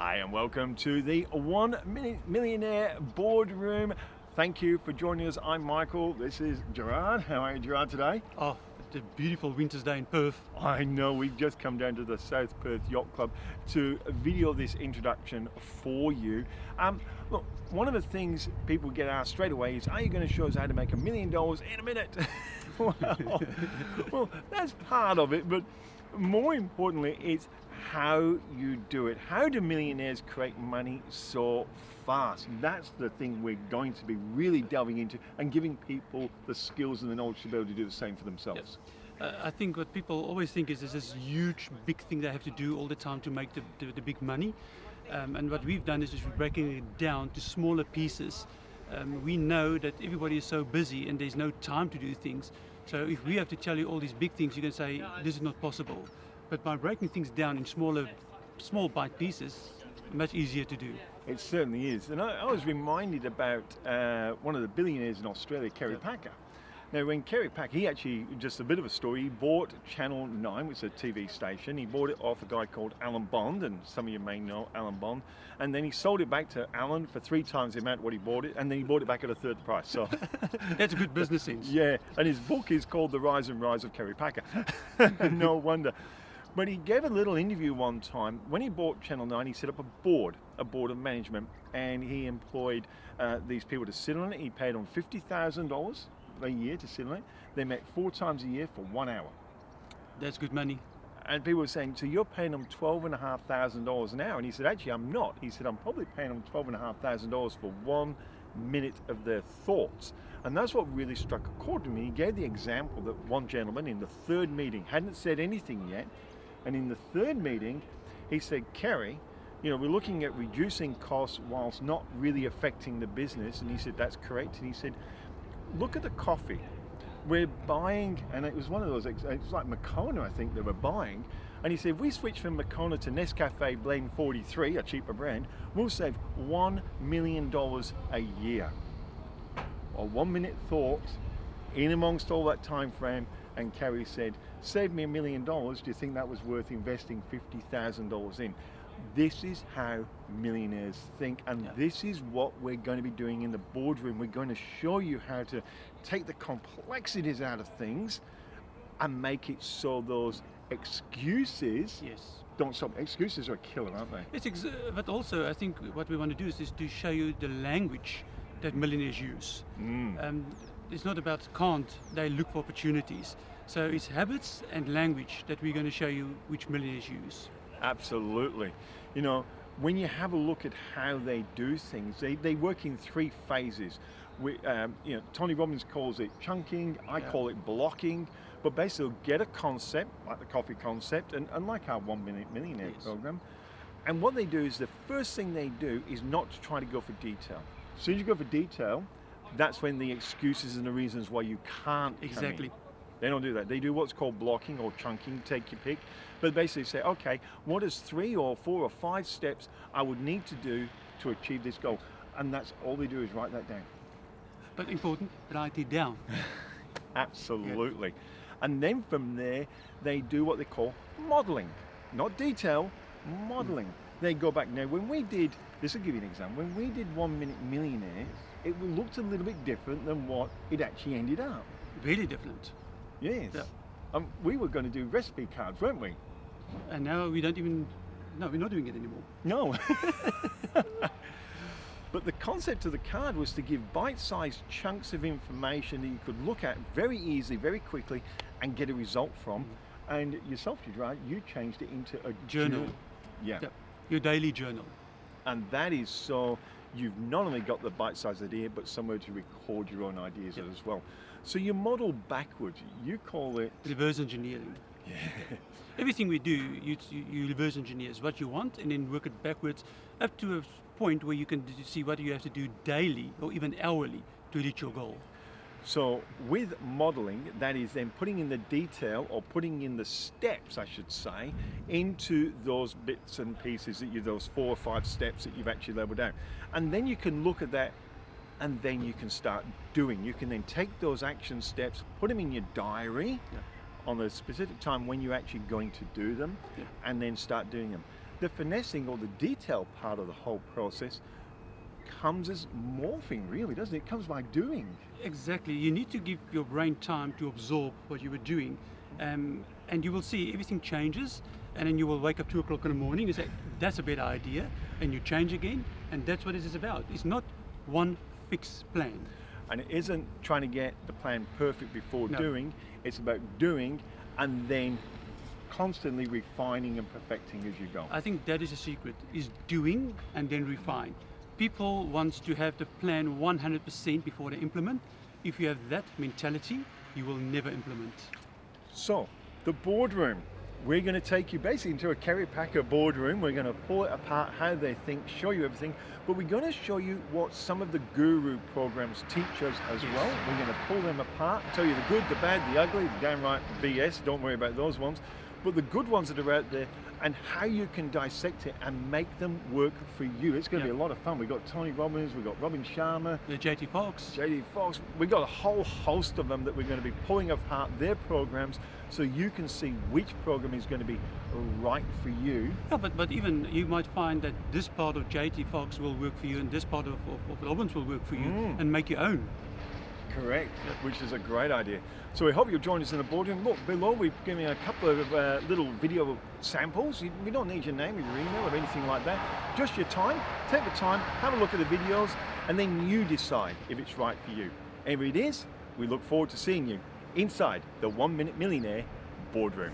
Hi and welcome to the 1 Minute Millionaire Boardroom. Thank you for joining us. I'm Michael. This is Gerhard. How are you, Gerhard, today? Oh, it's a beautiful winter's day in Perth. I know, we've just come down to the South Perth Yacht Club to video this introduction for you. Look, one of the things people get asked straight away is, are you going to show us how to make $1 million in a minute? well, that's part of it, but more importantly, it's how you do it. How do millionaires create money so fast? That's the thing we're going to be really delving into and giving people the skills and the knowledge to be able to do the same for themselves. Yep. I think what people always think is this huge, big thing they have to do all the time to make the big money. And what we've done is we're breaking it down to smaller pieces. We know that everybody is so busy and there's no time to do things. So if we have to tell you all these big things, you can say, this is not possible. But by breaking things down in small bite pieces, much easier to do. It certainly is. And I was reminded about one of the billionaires in Australia, Kerry Packer. Now, when Kerry Packer, he actually, just a bit of a story, he bought Channel 9, which is a TV station. He bought it off a guy called Alan Bond, and some of you may know Alan Bond. And then he sold it back to Alan for 3 times the amount what he bought it, and then he bought it back at a third the price. So that's a good business sense. Yeah, and his book is called The Rise and Rise of Kerry Packer. No wonder. But he gave a little interview one time. When he bought Channel 9, he set up a board of management, and he employed these people to sit on it. He paid them $50,000 a year to sit on it. They met 4 times a year for 1 hour. That's good money. And people were saying, so you're paying them $12,500 an hour? And he said, actually, I'm not. He said, I'm probably paying them $12,500 for 1 minute of their thoughts. And that's what really struck a chord to me. He gave the example that one gentleman in the 3rd meeting hadn't said anything yet. And in the 3rd meeting, he said, Kerry, we're looking at reducing costs whilst not really affecting the business. And he said, that's correct. And he said, look at the coffee. We're buying, and it was one of those, it was like Moccona, I think they were buying. And he said, if we switch from Moccona to Nescafe Blend 43, a cheaper brand, we'll save $1 million a year. Or 1 minute thought in amongst all that time frame. And Kerry said, save me $1 million. Do you think that was worth investing $50,000 in? This is how millionaires think, and this is what we're going to be doing in the boardroom. We're going to show you how to take the complexities out of things and make it so those excuses don't stop. Excuses are a killer, aren't they? But also, I think what we want to do is to show you the language that millionaires use. It's not about can't, they look for opportunities. So it's habits and language that we're going to show you which millionaires use. Absolutely. When you have a look at how they do things, they work in 3 phases. Tony Robbins calls it chunking, I call it blocking, but basically get a concept, like the coffee concept, and like our 1 Minute Millionaire program. And what they do is the first thing they do is not to try to go for detail. As soon as you go for detail, that's when the excuses and the reasons why you can't Exactly. come in. They don't do that. They do what's called blocking or chunking, take your pick. But basically say, okay, what is 3 or 4 or 5 steps I would need to do to achieve this goal? And that's all they do is write that down. But important, write it down. Absolutely. And then from there, they do what they call modeling. Not detail, modeling. They go back. Now, when we did, this will give you an example, when we did 1 Minute Millionaires, it looked a little bit different than what it actually ended up. Really different. Yes. Yeah. We were going to do recipe cards, weren't we? And now we're not doing it anymore. No. But the concept of the card was to give bite-sized chunks of information that you could look at very easily, very quickly, and get a result from. And yourself, Gerhard, you changed it into a journal. Yeah. Yep. Your daily journal. And that is so you've not only got the bite-sized idea, but somewhere to record your own ideas as well. So you model backwards. You call it reverse engineering. Yeah. Everything we do, you reverse engineer is what you want, and then work it backwards up to a point where you can see what you have to do daily or even hourly to reach your goal. So with modeling, that is then putting in the detail or putting in the steps, I should say, into those bits and pieces those 4 or 5 steps that you've actually leveled out. And then you can look at that and then you can start doing. You can then take those action steps, put them in your diary on the specific time when you're actually going to do them, and then start doing them. the finessing or the detail part of the whole process comes as morphing, really, doesn't it? It comes by doing. Exactly. You need to give your brain time to absorb what you were doing. And you will see everything changes, and then you will wake up 2 o'clock in the morning and say, that's a better idea, and you change again, and that's what it is about. It's not one fixed plan. And it isn't trying to get the plan perfect before No. doing, it's about doing and then constantly refining and perfecting as you go. I think that is a secret, is doing and then refine. People want to have the plan 100% before they implement. If you have that mentality, you will never implement. So, the boardroom. We're going to take you basically into a Kerry Packer boardroom. We're going to pull it apart, how they think, show you everything, but we're going to show you what some of the guru programs teach us as well. We're going to pull them apart, tell you the good, the bad, the ugly, the downright BS, don't worry about those ones, but the good ones that are out there and how you can dissect it and make them work for you. It's going to be a lot of fun. We've got Tony Robbins, we've got Robin Sharma, JT Fox. We've got a whole host of them that we're going to be pulling apart their programs so you can see which program is going to be right for you. Yeah, but even you might find that this part of JT Fox will work for you and this part of Robbins will work for you and make your own. Correct, which is a great idea. So we hope you'll join us in the boardroom. Look, below we've given you a couple of little video samples. We don't need your name or your email or anything like that. Just your time. Take the time, have a look at the videos, and then you decide if it's right for you. And if it is, we look forward to seeing you inside the 1 Minute Millionaire Boardroom.